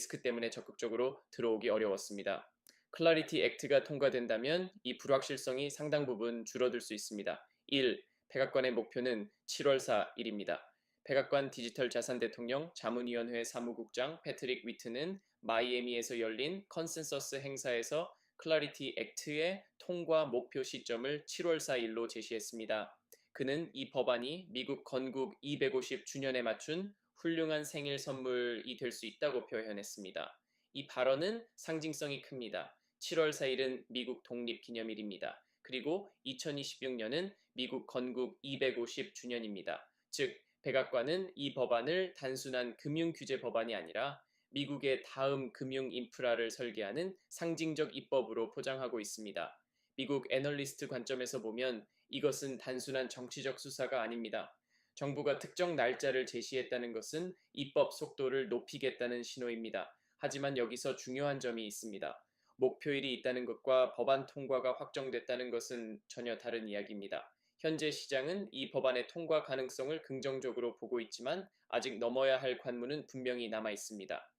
리스크 때문에 적극적으로 들어오기 어려웠습니다. 클래리티 액트가 통과된다면 이 불확실성이 상당 부분 줄어들 수 있습니다. 1. 백악관의 목표는 7월 4일입니다. 백악관 디지털 자산 대통령 자문위원회 사무국장 패트릭 위트는 마이애미에서 열린 컨센서스 행사에서 클래리티 액트의 통과 목표 시점을 7월 4일로 제시했습니다. 그는 이 법안이 미국 건국 250주년에 맞춘 훌륭한 생일 선물이 될 수 있다고 표현했습니다. 이 발언은 상징성이 큽니다. 7월 4일은 미국 독립기념일입니다. 그리고 2026년은 미국 건국 250주년입니다. 즉, 백악관은 이 법안을 단순한 금융규제 법안이 아니라 미국의 다음 금융 인프라를 설계하는 상징적 입법으로 포장하고 있습니다. 미국 애널리스트 관점에서 보면 이것은 단순한 정치적 수사가 아닙니다. 정부가 특정 날짜를 제시했다는 것은 입법 속도를 높이겠다는 신호입니다. 하지만 여기서 중요한 점이 있습니다. 목표일이 있다는 것과 법안 통과가 확정됐다는 것은 전혀 다른 이야기입니다. 현재 시장은 이 법안의 통과 가능성을 긍정적으로 보고 있지만 아직 넘어야 할 관문은 분명히 남아 있습니다.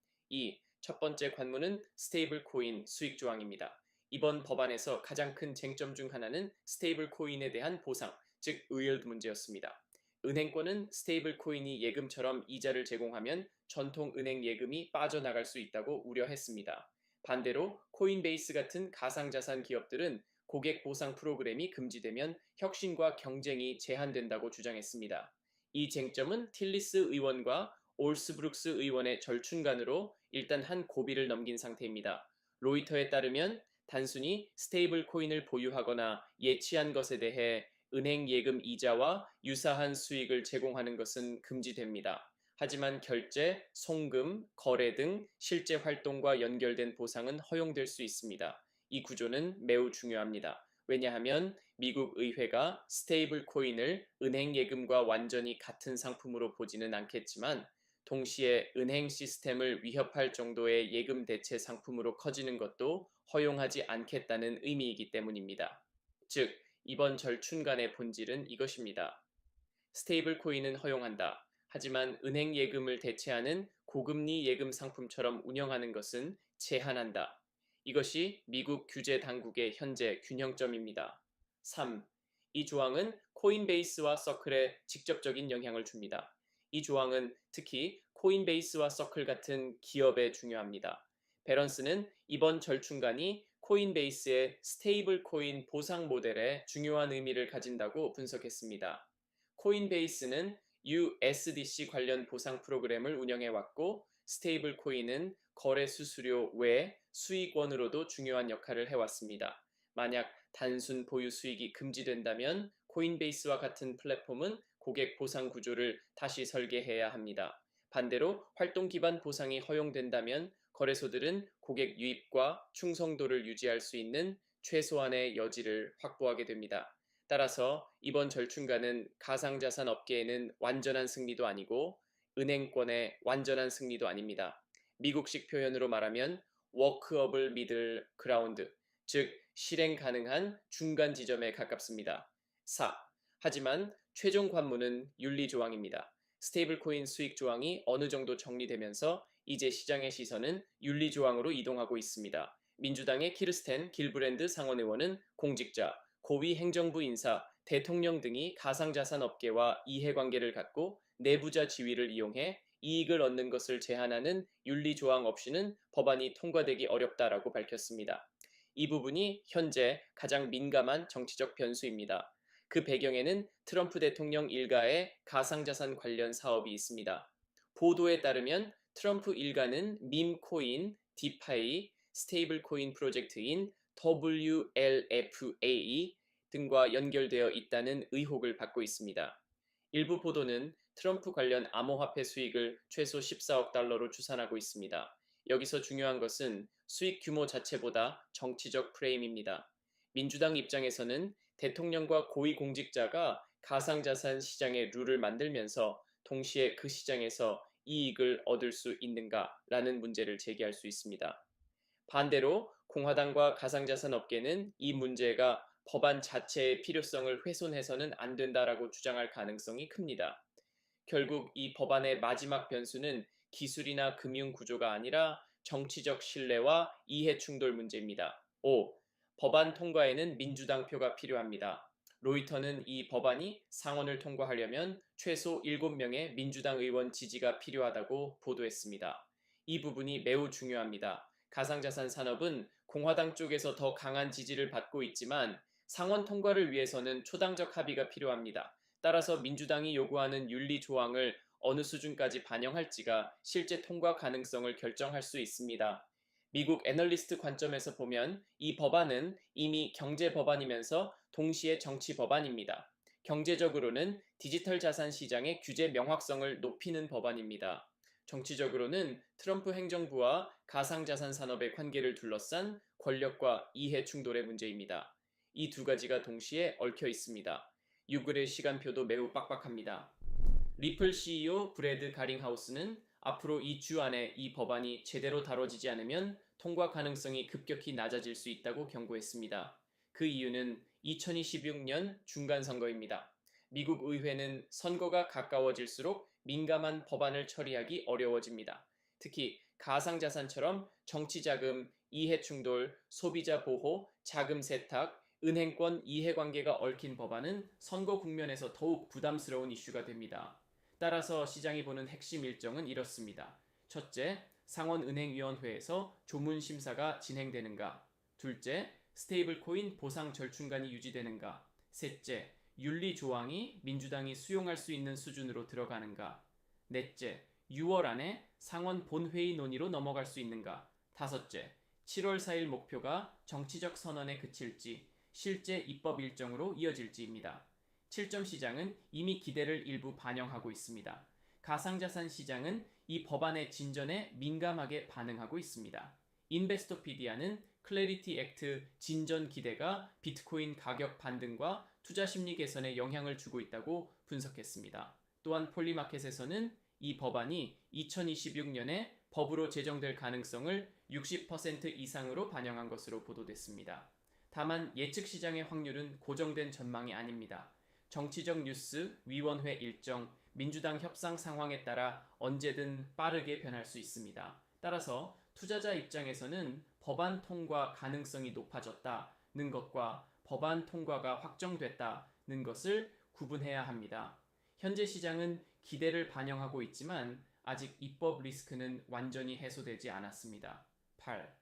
첫 번째 관문은 스테이블 코인 수익 조항입니다. 이번 법안에서 가장 큰 쟁점 중 하나는 스테이블 코인에 대한 보상, 즉 의율 문제였습니다. 은행권은 스테이블 코인이 예금처럼 이자를 제공하면 전통 은행 예금이 빠져나갈 수 있다고 우려했습니다. 반대로 코인베이스 같은 가상자산 기업들은 고객 보상 프로그램이 금지되면 혁신과 경쟁이 제한된다고 주장했습니다. 이 쟁점은 틸리스 의원과 올스브룩스 의원의 절충간으로 일단 한 고비를 넘긴 상태입니다. 로이터에 따르면 단순히 스테이블 코인을 보유하거나 예치한 것에 대해 은행 예금 이자와 유사한 수익을 제공하는 것은 금지됩니다. 하지만 결제, 송금, 거래 등 실제 활동과 연결된 보상은 허용될 수 있습니다. 이 구조는 매우 중요합니다. 왜냐하면 미국 의회가 스테이블 코인을 은행 예금과 완전히 같은 상품으로 보지는 않겠지만 동시에 은행 시스템을 위협할 정도의 예금 대체 상품으로 커지는 것도 허용하지 않겠다는 의미이기 때문입니다. 즉, 이번 절충간의 본질은 이것입니다. 스테이블 코인은 허용한다. 하지만 은행 예금을 대체하는 고금리 예금 상품처럼 운영하는 것은 제한한다. 이것이 미국 규제 당국의 현재 균형점입니다. 3. 이 조항은 코인베이스와 서클에 직접적인 영향을 줍니다. 이 조항은 특히 코인베이스와 서클 같은 기업에 중요합니다. 배런스는 이번 절충간이 코인베이스의 스테이블 코인 보상 모델에 중요한 의미를 가진다고 분석했습니다. 코인베이스는 USDC 관련 보상 프로그램을 운영해왔고 스테이블 코인은 거래 수수료 외 수익원으로도 중요한 역할을 해왔습니다. 만약 단순 보유 수익이 금지된다면 코인베이스와 같은 플랫폼은 고객 보상 구조를 다시 설계해야 합니다. 반대로 활동 기반 보상이 허용된다면 거래소들은 고객 유입과 충성도를 유지할 수 있는 최소한의 여지를 확보하게 됩니다. 따라서 이번 절충간은 가상자산 업계에는 완전한 승리도 아니고 은행권의 완전한 승리도 아닙니다. 미국식 표현으로 말하면 워크어블 미들 그라운드, 즉 실행 가능한 중간 지점에 가깝습니다. 4. 하지만 최종 관문은 윤리 조항입니다. 스테이블 코인 수익 조항이 어느 정도 정리되면서 이제 시장의 시선은 윤리 조항으로 이동하고 있습니다. 민주당의 키르스텐 길브랜드 상원의원은 공직자, 고위 행정부 인사, 대통령 등이 가상자산 업계와 이해관계를 갖고 내부자 지위를 이용해 이익을 얻는 것을 제한하는 윤리 조항 없이는 법안이 통과되기 어렵다라고 밝혔습니다. 이 부분이 현재 가장 민감한 정치적 변수입니다. 그 배경에는 트럼프 대통령 일가의 가상자산 관련 사업이 있습니다. 보도에 따르면 트럼프 일가는 밈코인, 디파이, 스테이블 코인 프로젝트인 WLFA 등과 연결되어 있다는 의혹을 받고 있습니다. 일부 보도는 트럼프 관련 암호화폐 수익을 최소 14억 달러로 추산하고 있습니다. 여기서 중요한 것은 수익 규모 자체보다 정치적 프레임입니다. 민주당 입장에서는 대통령과 고위공직자가 가상자산 시장의 룰을 만들면서 동시에 그 시장에서 이익을 얻을 수 있는가라는 문제를 제기할 수 있습니다. 반대로 공화당과 가상자산 업계는 이 문제가 법안 자체의 필요성을 훼손해서는 안 된다라고 주장할 가능성이 큽니다. 결국 이 법안의 마지막 변수는 기술이나 금융 구조가 아니라 정치적 신뢰와 이해 충돌 문제입니다. 5. 법안 통과에는 민주당 표가 필요합니다. 로이터는 이 법안이 상원을 통과하려면 최소 7명의 민주당 의원 지지가 필요하다고 보도했습니다. 이 부분이 매우 중요합니다. 가상자산 산업은 공화당 쪽에서 더 강한 지지를 받고 있지만 상원 통과를 위해서는 초당적 합의가 필요합니다. 따라서 민주당이 요구하는 윤리 조항을 어느 수준까지 반영할지가 실제 통과 가능성을 결정할 수 있습니다. 미국 애널리스트 관점에서 보면 이 법안은 이미 경제 법안이면서 동시에 정치 법안입니다. 경제적으로는 디지털 자산 시장의 규제 명확성을 높이는 법안입니다. 정치적으로는 트럼프 행정부와 가상자산 산업의 관계를 둘러싼 권력과 이해 충돌의 문제입니다. 이 두 가지가 동시에 얽혀 있습니다. 6일의 시간표도 매우 빡빡합니다. 리플 CEO 브래드 가링하우스는 앞으로 2주 안에 이 법안이 제대로 다뤄지지 않으면 통과 가능성이 급격히 낮아질 수 있다고 경고했습니다. 그 이유는 2026년 중간선거입니다. 미국 의회는 선거가 가까워질수록 민감한 법안을 처리하기 어려워집니다. 특히 가상자산처럼 정치자금, 이해충돌, 소비자 보호, 자금 세탁, 은행권 이해관계가 얽힌 법안은 선거 국면에서 더욱 부담스러운 이슈가 됩니다. 따라서 시장이 보는 핵심 일정은 이렇습니다. 첫째, 상원은행위원회에서 조문심사가 진행되는가? 둘째, 스테이블코인 보상 절충관이 유지되는가? 셋째, 윤리조항이 민주당이 수용할 수 있는 수준으로 들어가는가? 넷째, 6월 안에 상원 본회의 논의로 넘어갈 수 있는가? 다섯째, 7월 4일 목표가 정치적 선언에 그칠지 실제 입법 일정으로 이어질지입니다. 7점 시장은 이미 기대를 일부 반영하고 있습니다. 가상자산 시장은 이 법안의 진전에 민감하게 반응하고 있습니다. 인베스토피디아는 클래리티 액트 진전 기대가 비트코인 가격 반등과 투자 심리 개선에 영향을 주고 있다고 분석했습니다. 또한 폴리마켓에서는 이 법안이 2026년에 법으로 제정될 가능성을 60% 이상으로 반영한 것으로 보도됐습니다. 다만 예측 시장의 확률은 고정된 전망이 아닙니다. 정치적 뉴스, 위원회 일정, 민주당 협상 상황에 따라 언제든 빠르게 변할 수 있습니다. 따라서 투자자 입장에서는 법안 통과 가능성이 높아졌다는 것과 법안 통과가 확정됐다는 것을 구분해야 합니다. 현재 시장은 기대를 반영하고 있지만 아직 입법 리스크는 완전히 해소되지 않았습니다. 8.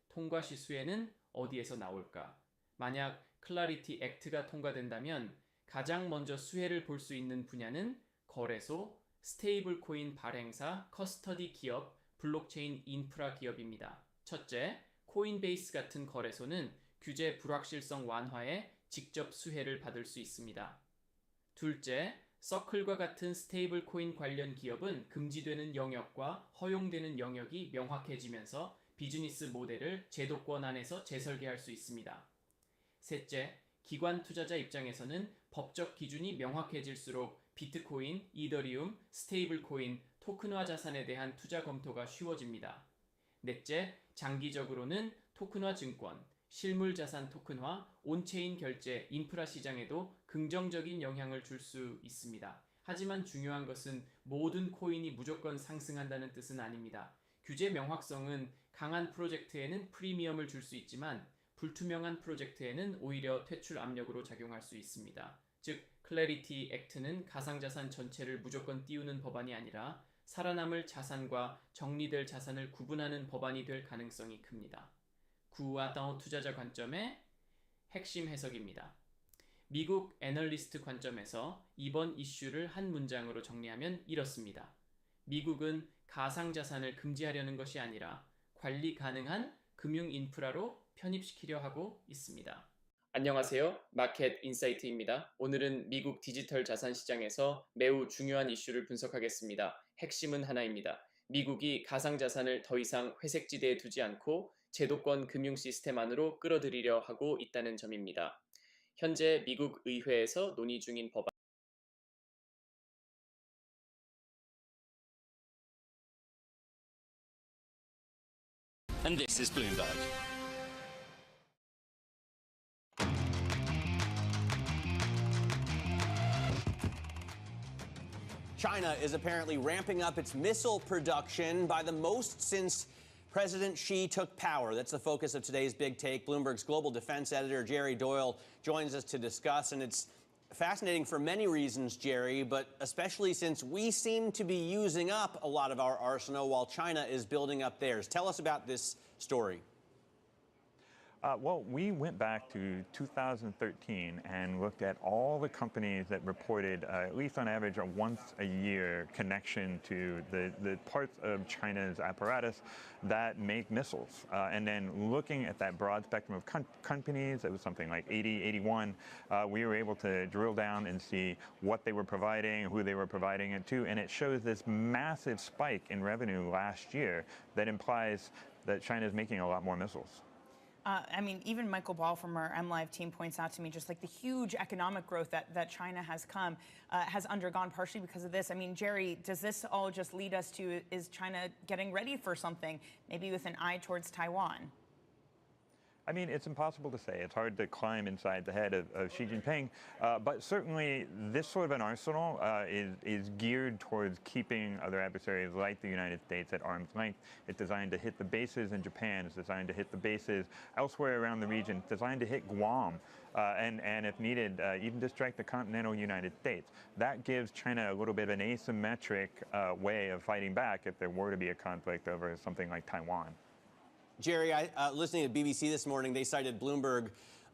통과 시수에는 어디에서 나올까? 만약 클래리티 액트가 통과된다면 가장 먼저 수혜를 볼 수 있는 분야는 거래소, 스테이블 코인 발행사, 커스터디 기업, 블록체인 인프라 기업입니다. 첫째, 코인베이스 같은 거래소는 규제 불확실성 완화에 직접 수혜를 받을 수 있습니다. 둘째, 서클과 같은 스테이블 코인 관련 기업은 금지되는 영역과 허용되는 영역이 명확해지면서 비즈니스 모델을 제도권 안에서 재설계할 수 있습니다. 셋째, 기관 투자자 입장에서는 법적 기준이 명확해질수록 비트코인, 이더리움, 스테이블코인, 토큰화 자산에 대한 투자 검토가 쉬워집니다. 넷째, 장기적으로는 토큰화 증권, 실물 자산 토큰화, 온체인 결제, 인프라 시장에도 긍정적인 영향을 줄 수 있습니다. 하지만 중요한 것은 모든 코인이 무조건 상승한다는 뜻은 아닙니다. 규제 명확성은 강한 프로젝트에는 프리미엄을 줄 수 있지만 불투명한 프로젝트에는 오히려 퇴출 압력으로 작용할 수 있습니다. 즉, 클래리티 액트는 가상자산 전체를 무조건 띄우는 법안이 아니라 살아남을 자산과 정리될 자산을 구분하는 법안이 될 가능성이 큽니다. 구와다오 투자자 관점의 핵심 해석입니다. 미국 애널리스트 관점에서 이번 이슈를 한 문장으로 정리하면 이렇습니다. 미국은 가상자산을 금지하려는 것이 아니라 관리 가능한 금융 인프라로 편입시키려 하고 있습니다. 안녕하세요. 마켓 인사이트입니다. 오늘은 미국 디지털 자산 시장에서 매우 중요한 이슈를 분석하겠습니다. 핵심은 하나입니다. 미국이 가상자산을 더 이상 회색지대에 두지 않고 제도권 금융 시스템 안으로 끌어들이려 하고 있다는 점입니다. 현재 미국 의회에서 논의 중인 법안 And this is Bloomberg. China is apparently ramping up its missile production by the most since President Xi took power. That's the focus of today's Big Take. Bloomberg's global defense editor, Jerry Doyle, joins us to discuss, and it's fascinating for many reasons, Jerry, but especially since we seem to be using up a lot of our arsenal while China is building up theirs. Tell us about this story. Well, we went back to 2013 and looked at all the companies that reported, at least on average, a once-a-year connection to the parts of China's apparatus that make missiles. And then looking at that broad spectrum of companies, it was something like 80, 81, we were able to drill down and see what they were providing, who they were providing it to, and it shows this massive spike in revenue last year that implies that China is making a lot more missiles. I mean, even Michael Ball from our MLive team points out to me just like the huge economic growth that China has undergone partially because of this. I mean, Jerry, does this all just lead us to, is China getting ready for something, maybe with an eye towards Taiwan? I mean, it's impossible to say. It's hard to climb inside the head of Xi Jinping, but certainly this sort of an arsenal is geared towards keeping other adversaries like the United States at arm's length. It's designed to hit the bases in Japan. It's designed to hit the bases elsewhere around the region. It's designed to hit Guam, and if needed, even to strike the continental United States. That gives China a little bit of an asymmetric way of fighting back if there were to be a conflict over something like Taiwan. Jerry, listening to BBC this morning, they cited Bloomberg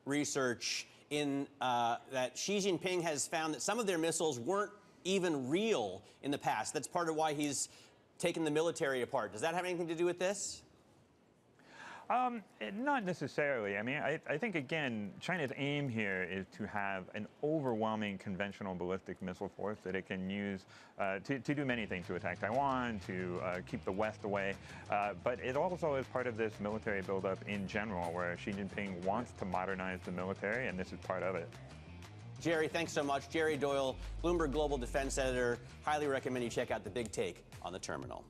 research in that Xi Jinping has found that some of their missiles weren't even real in the past. That's part of why he's taken the military apart. Does that have anything to do with this? Not necessarily. I mean, I think, again, China's aim here is to have an overwhelming conventional ballistic missile force that it can use to do many things, to attack Taiwan, to keep the West away. But it also is part of this military buildup in general, where Xi Jinping wants to modernize the military, and this is part of it. Jerry, thanks so much. Jerry Doyle, Bloomberg Global Defense Editor. Highly recommend you check out the Big Take on the Terminal.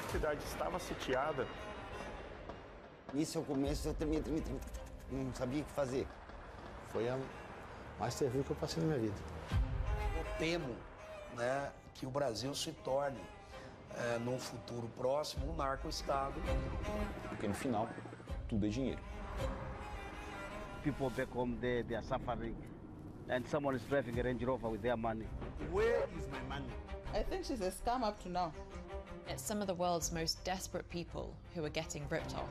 A cidade estava sitiada. Nisso eu começo, eu tremia, não sabia o que fazer. Foi a mais terrível que eu passei na minha vida. Eu temo, né, que o Brasil se torne, num futuro próximo, um narco-estado. Porque no final, tudo é dinheiro. People back home there, they are suffering, and someone is driving a Range Rover with their money. Where is my money? I think she's a scam up to now. It's some of the world's most desperate people who are getting ripped off.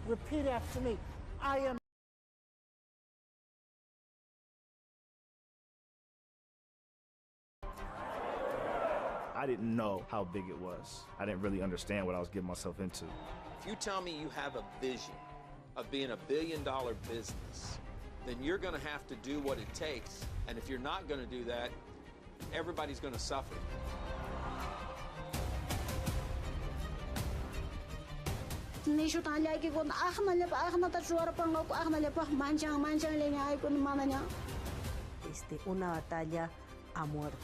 Repeat after me. I am. I didn't know how big it was. I didn't really understand what I was getting myself into. If you tell me you have a vision of being a billion-dollar business, then you're going to have to do what it takes. And if you're not going to do that, everybody's going to suffer. Una batalla a muerte.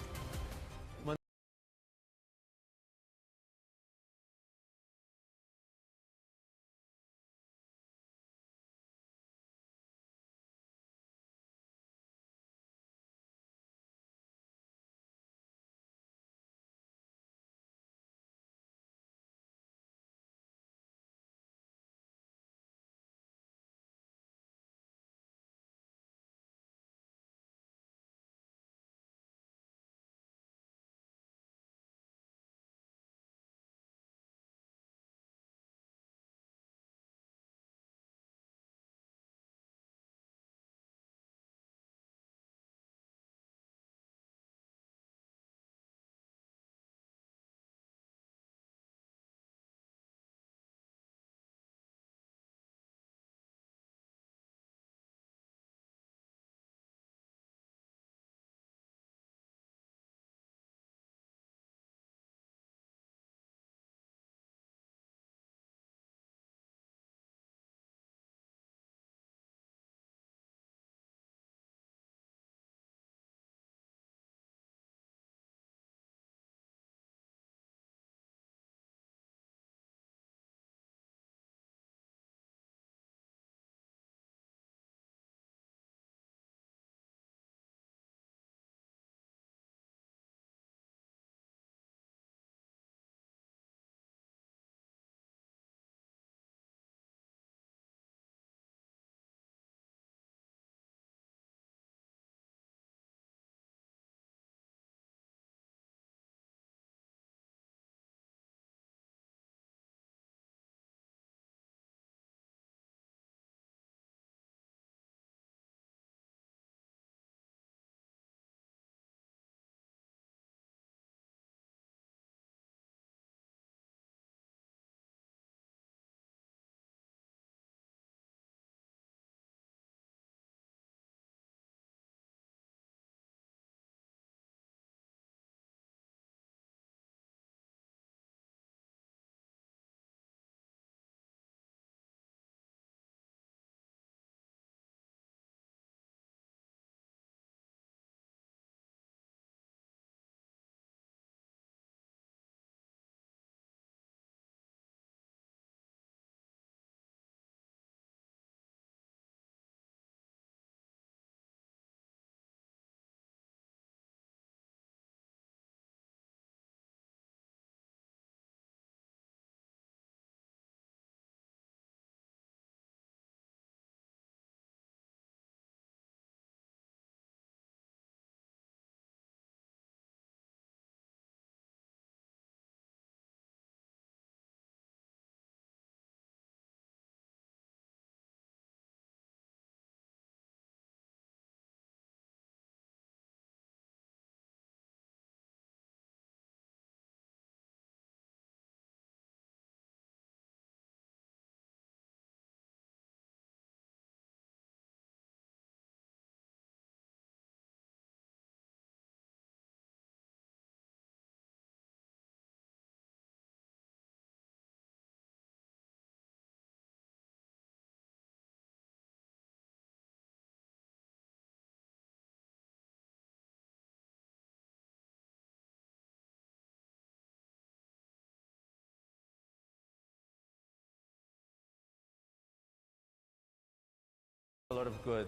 a lot of good.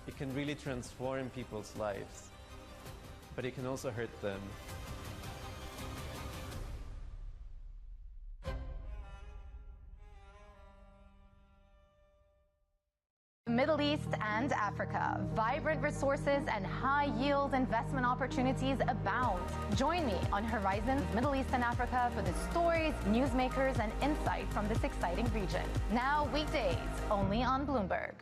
It can really transform people's lives, but it can also hurt them. Middle East and Africa. Vibrant resources and high-yield investment opportunities abound. Join me on Horizons Middle East and Africa for the stories, newsmakers, and insight from this exciting region. Now weekdays, only on Bloomberg.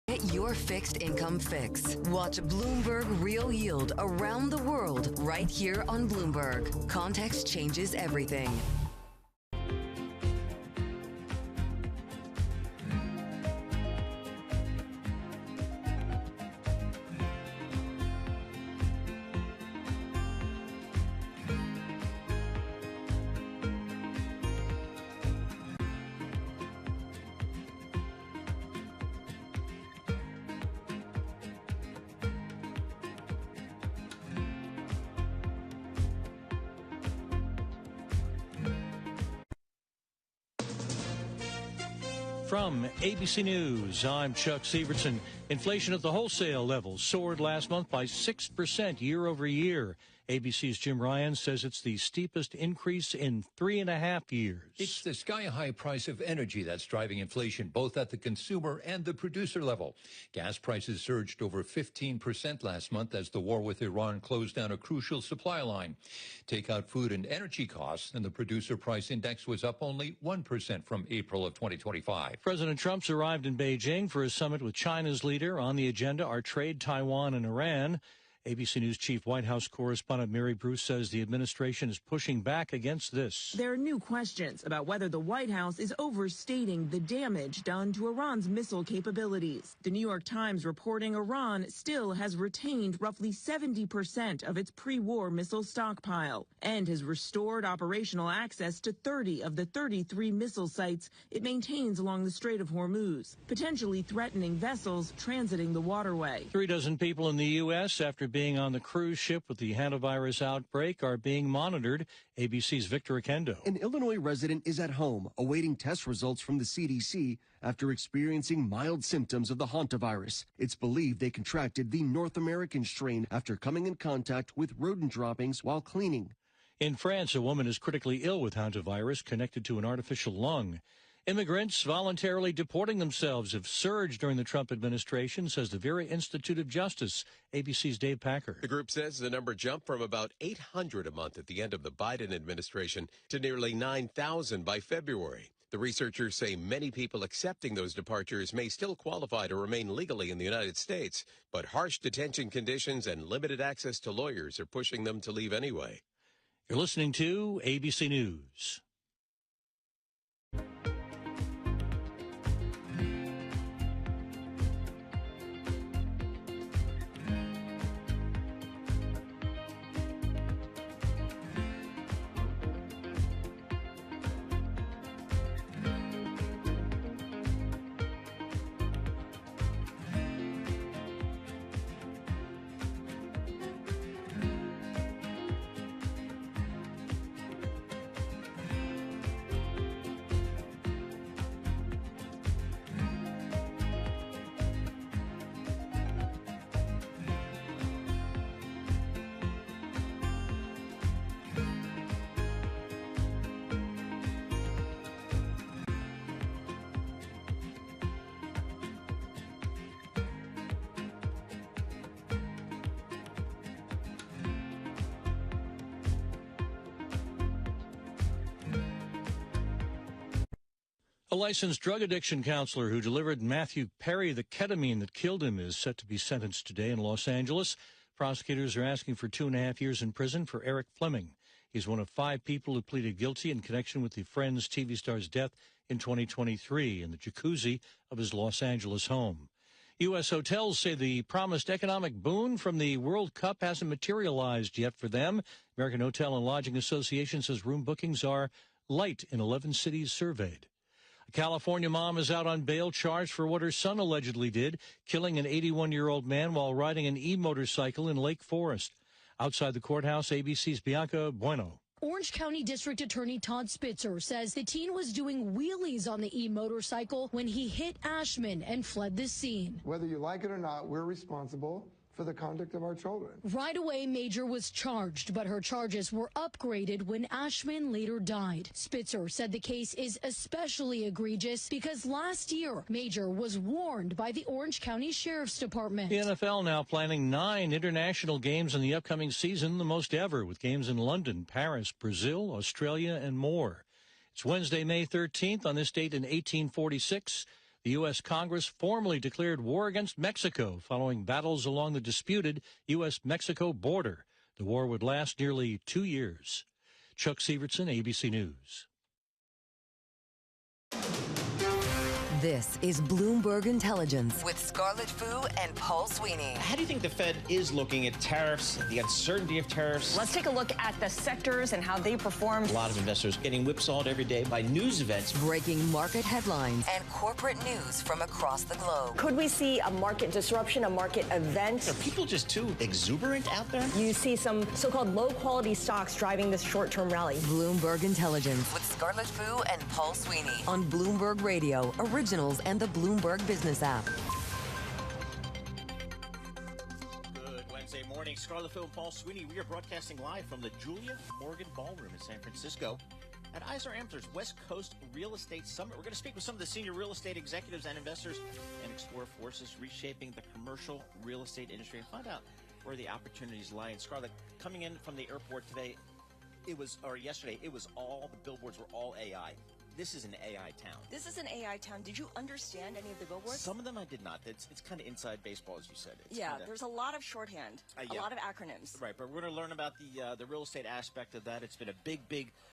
Get your fixed income fix. Watch Bloomberg Real Yield around the world right here on Bloomberg. Context changes everything. From ABC News, I'm Chuck Severson. Inflation at the wholesale level soared last month by 6% year over year. ABC's Jim Ryan says it's the steepest increase in 3.5 years. It's the sky-high price of energy that's driving inflation, both at the consumer and the producer level. Gas prices surged over 15% last month as the war with Iran closed down a crucial supply line. Take out food and energy costs, and the producer price index was up only 1% from April of 2025. President Trump's arrived in Beijing for a summit with China's leader. On the agenda are trade, Taiwan, and Iran. ABC News Chief White House correspondent Mary Bruce says the administration is pushing back against this. There are new questions about whether the White House is overstating the damage done to Iran's missile capabilities. The New York Times reporting Iran still has retained roughly 70% of its pre-war missile stockpile and has restored operational access to 30 of the 33 missile sites it maintains along the Strait of Hormuz, potentially threatening vessels transiting the waterway. 36 people in the U.S. after being on the cruise ship with the hantavirus outbreak are being monitored. ABC's Victor Akendo. An Illinois resident is at home awaiting test results from the CDC after experiencing mild symptoms of the hantavirus. It's believed they contracted the North American strain after coming in contact with rodent droppings while cleaning. In France, a woman is critically ill with hantavirus connected to an artificial lung. Immigrants voluntarily deporting themselves have surged during the Trump administration, says the Vera Institute of Justice. ABC's Dave Packer. The group says the number jumped from about 800 a month at the end of the Biden administration to nearly 9,000 by February. The researchers say many people accepting those departures may still qualify to remain legally in the United States, but harsh detention conditions and limited access to lawyers are pushing them to leave anyway. You're listening to ABC News. A licensed drug addiction counselor who delivered Matthew Perry the ketamine that killed him is set to be sentenced today in Los Angeles. Prosecutors are asking for 2.5 years in prison for Eric Fleming. He's one of 5 people who pleaded guilty in connection with the Friends TV star's death in 2023 in the jacuzzi of his Los Angeles home. U.S. hotels say the promised economic boon from the World Cup hasn't materialized yet for them. American Hotel and Lodging Association says room bookings are light in 11 cities surveyed. A California mom is out on bail charged for what her son allegedly did, killing an 81-year-old man while riding an e-motorcycle in Lake Forest. Outside the courthouse, ABC's Bianca Bueno. Orange County District Attorney Todd Spitzer says the teen was doing wheelies on the e-motorcycle when he hit Ashman and fled the scene. Whether you like it or not, we're responsible for the conduct of our children. Right away, Major was charged, but her charges were upgraded when Ashman later died. Spitzer said the case is especially egregious because last year, Major was warned by the Orange County Sheriff's Department. The NFL now planning 9 international games in the upcoming season, the most ever, with games in London, Paris, Brazil, Australia, and more. It's Wednesday, May 13th. On this date in 1846, the U.S. Congress formally declared war against Mexico following battles along the disputed U.S.-Mexico border. The war would last nearly 2 years. Chuck Severson, ABC News. This is Bloomberg Intelligence with Scarlett Fu and Paul Sweeney. How do you think the Fed is looking at tariffs, the uncertainty of tariffs? Let's take a look at the sectors and how they performed. A lot of investors getting whipsawed every day by news events. Breaking market headlines and corporate news from across the globe. Could we see a market disruption, a market event? Are people just too exuberant out there? You see some so-called low-quality stocks driving this short-term rally. Bloomberg Intelligence with Scarlett Fu and Paul Sweeney on Bloomberg Radio, original Originals and the Bloomberg Business app. Good Wednesday morning. Scarlett Phil and Paul Sweeney. We are broadcasting live from the Julia Morgan Ballroom in San Francisco at Eisner Amthor's West Coast Real Estate Summit. We're going to speak with some of the senior real estate executives and investors and explore forces reshaping the commercial real estate industry and find out where the opportunities lie. And Scarlett, coming in from the airport today, yesterday, it was all, the billboards were all AI. This is an AI town. This is an AI town. Did you understand any of the billboards? Some of them I did not. It's kind of inside baseball, as you said. There's a lot of shorthand, a lot of acronyms. Right, but we're going to learn about the real estate aspect of that. It's been a big